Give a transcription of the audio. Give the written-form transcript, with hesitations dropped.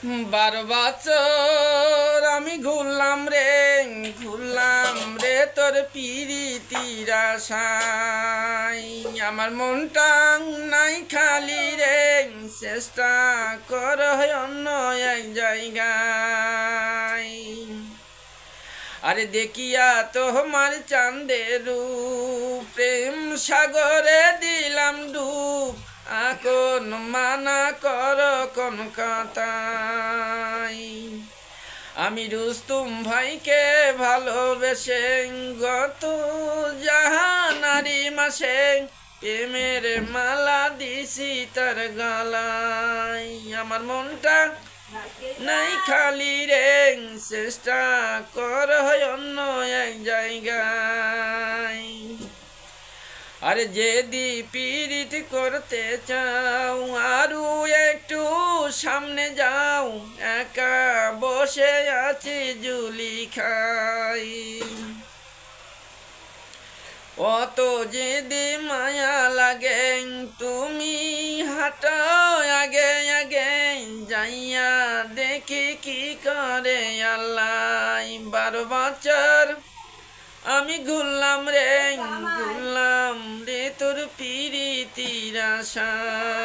12 বছর আমি ঘুরলাম রে তোর পিরিতির আশায়। আমার মনটা নাই খালি রে, চেষ্টা কর অন্য এক জায়গায়। আরে দেখিয়া তোমার চাঁদের রূপ, প্রেম সাগরে দিলাম ডুব। এখন মানা কর কোন কথায়। আমি রুস্তুম ভাইকে ভালোবেসে গত জাহানারি মাসে প্রেমের মালা দিছি তার গলায়। আমার মনটা নাই খালি রে, চেষ্টা কর অন্য এক জায়গায়। আরে যদি পীড়িত করতে চাও আরো একটু সামনে যাও, একা বসে আছি জুলি খাই। অত যদি মায়া লাগে তুমি হাঁটাও আগে আগে, যাইয়া দেখি কি করে আল্লাহ। 12 বছর আমি ঘুরলাম রে তোর পিরিতির আশায়।